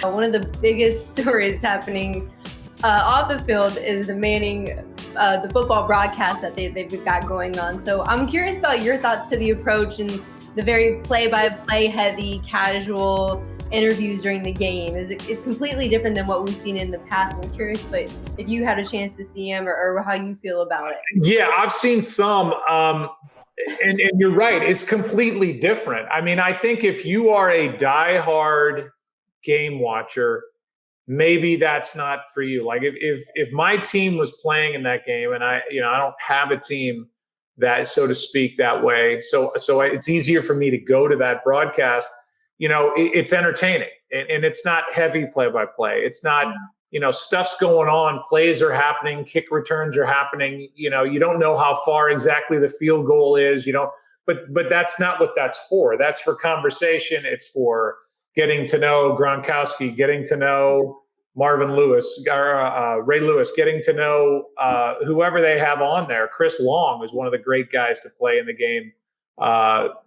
One of the biggest stories happening off the field is the football broadcast that they've got going on. So I'm curious about your thoughts to the approach and the very play-by-play heavy, casual interviews during the game. It's completely different than what we've seen in the past. I'm curious, but if you had a chance to see them or how you feel about it. Yeah, I've seen some. And you're right. It's completely different. I mean, I think if you are a diehard game watcher, maybe that's not for you. Like if my team was playing in that game, and I don't have a team that, so to speak, that way. So it's easier for me to go to that broadcast. It's entertaining, and it's not heavy play-by-play. It's not, stuff's going on, plays are happening, kick returns are happening. You don't know how far exactly the field goal is, but that's not what that's for. That's for conversation. It's for getting to know Gronkowski, getting to know Marvin Lewis, Ray Lewis, getting to know whoever they have on there. Chris Long is one of the great guys to play in the game,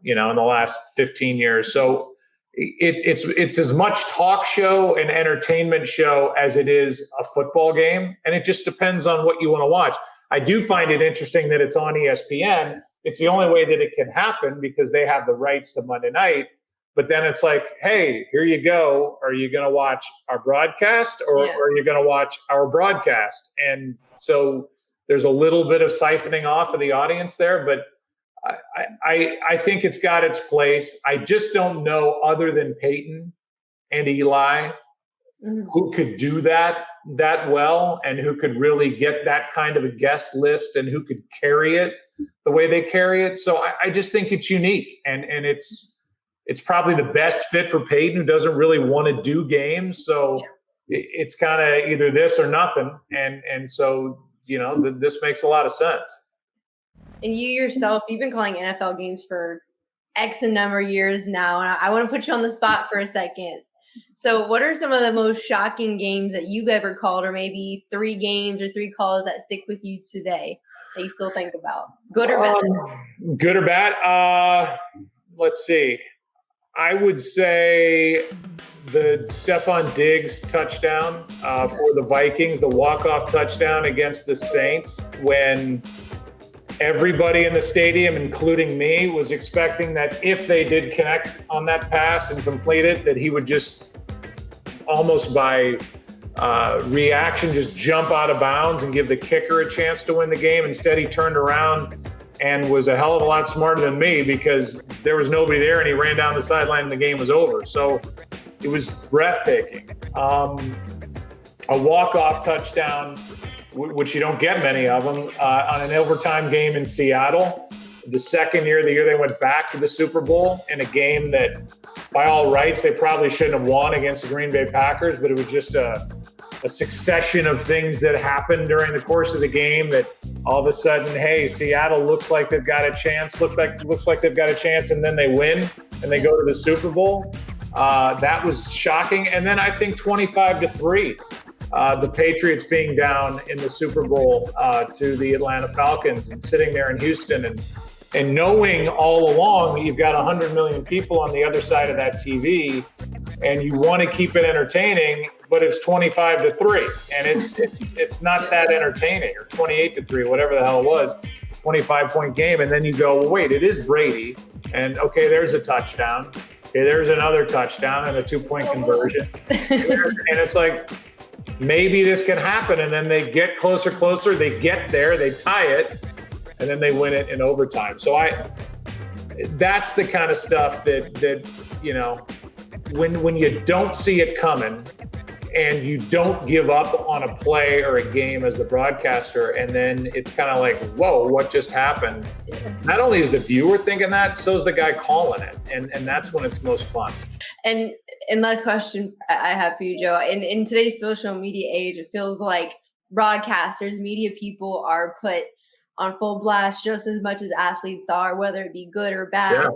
in the last 15 years. So it's as much talk show and entertainment show as it is a football game. And it just depends on what you want to watch. I do find it interesting that it's on ESPN. It's the only way that it can happen because they have the rights to Monday night. But then it's like, hey, here you go. Are you going to watch our broadcast or are you going to watch our broadcast? And so there's a little bit of siphoning off of the audience there, but I think it's got its place. I just don't know, other than Peyton and Eli, who could do that well and who could really get that kind of a guest list and who could carry it the way they carry it. So I just think it's unique, and it's probably the best fit for Peyton, who doesn't really want to do games. So it's kind of either this or nothing. And so, this makes a lot of sense. And you yourself, you've been calling NFL games for X number of years now. And I want to put you on the spot for a second. So what are some of the most shocking games that you've ever called, or maybe 3 games or 3 calls that stick with you today that you still think about? Good or bad? Good or bad? Let's see. I would say the Stephon Diggs touchdown for the Vikings, the walk-off touchdown against the Saints, when everybody in the stadium, including me, was expecting that if they did connect on that pass and complete it, that he would just almost by reaction just jump out of bounds and give the kicker a chance to win the game. Instead, he turned around and was a hell of a lot smarter than me because there was nobody there and he ran down the sideline and the game was over. So it was breathtaking. A walk-off touchdown, which you don't get many of them, on an overtime game in Seattle. The second year, the year they went back to the Super Bowl, in a game that by all rights they probably shouldn't have won against the Green Bay Packers, but it was just a succession of things that happened during the course of the game that all of a sudden, hey, Seattle looks like they've got a chance, looks like they've got a chance, and then they win and they go to the Super Bowl. That was shocking. And then I think 25-3, the Patriots being down in the Super Bowl to the Atlanta Falcons, and sitting there in Houston and knowing all along that you've got 100 million people on the other side of that TV and you want to keep it entertaining, but it's 25-3 and it's not that entertaining, or 28-3, whatever the hell it was, 25-point game. And then you go, well, wait, it is Brady. And okay, there's a touchdown. Okay, there's another touchdown and a 2-point conversion. And it's like, maybe this can happen. And then they get closer, they get there, they tie it, and then they win it in overtime. So that's the kind of stuff that when you don't see it coming and you don't give up on a play or a game as the broadcaster, and then it's kind of like, whoa, what just happened? Not only is the viewer thinking that, so is the guy calling it. And that's when it's most fun. And last question I have for you, Joe. In today's social media age, it feels like broadcasters, media people are put on full blast just as much as athletes are, whether it be good or bad. Yeah.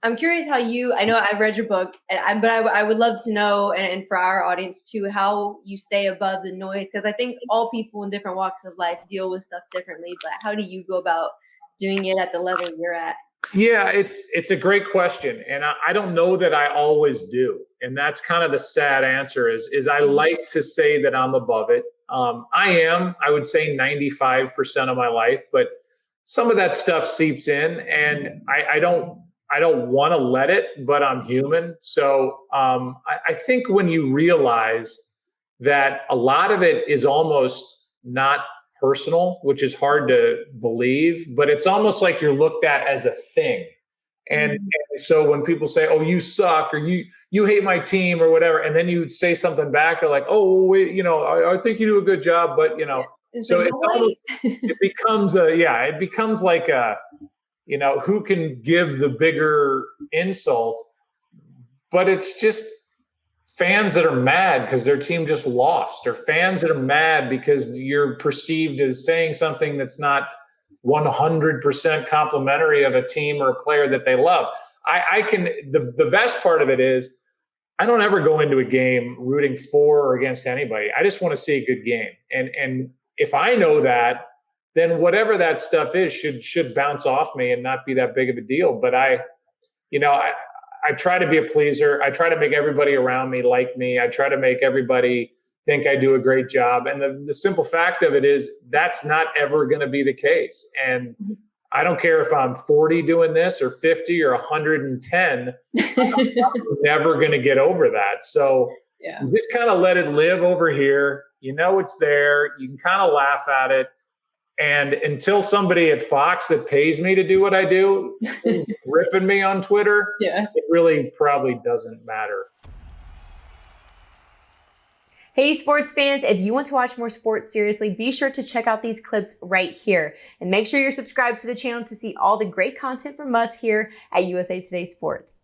I'm curious how I know I've read your book, but I would love to know, and for our audience too, how you stay above the noise, because I think all people in different walks of life deal with stuff differently, but how do you go about doing it at the level you're at? Yeah, it's a great question, and I don't know that I always do. And that's kind of the sad answer is I like to say that I'm above it. I would say 95% of my life, but some of that stuff seeps in, and I don't want to let it, but I'm human. So I think when you realize that a lot of it is almost not personal, which is hard to believe, but it's almost like you're looked at as a thing. And so when people say, "Oh, you suck," or "you hate my team," or whatever, and then you say something back, they're like, "Oh, wait, I think you do a good job," but so it's almost it becomes like who can give the bigger insult, but it's just fans that are mad because their team just lost, or fans that are mad because you're perceived as saying something that's not 100% complimentary of a team or a player that they love. The best part of it is I don't ever go into a game rooting for or against anybody. I just want to see a good game. And if I know that, then whatever that stuff is should bounce off me and not be that big of a deal. But I try to be a pleaser. I try to make everybody around me like me. I try to make everybody think I do a great job. And the simple fact of it is that's not ever going to be the case. And I don't care if I'm 40 doing this or 50 or 110, I'm never going to get over that. So you just kind of let it live over here. It's there. You can kind of laugh at it. And until somebody at Fox that pays me to do what I do ripping me on Twitter, it really probably doesn't matter. Hey, sports fans, if you want to watch more sports seriously, be sure to check out these clips right here. And make sure you're subscribed to the channel to see all the great content from us here at USA Today Sports.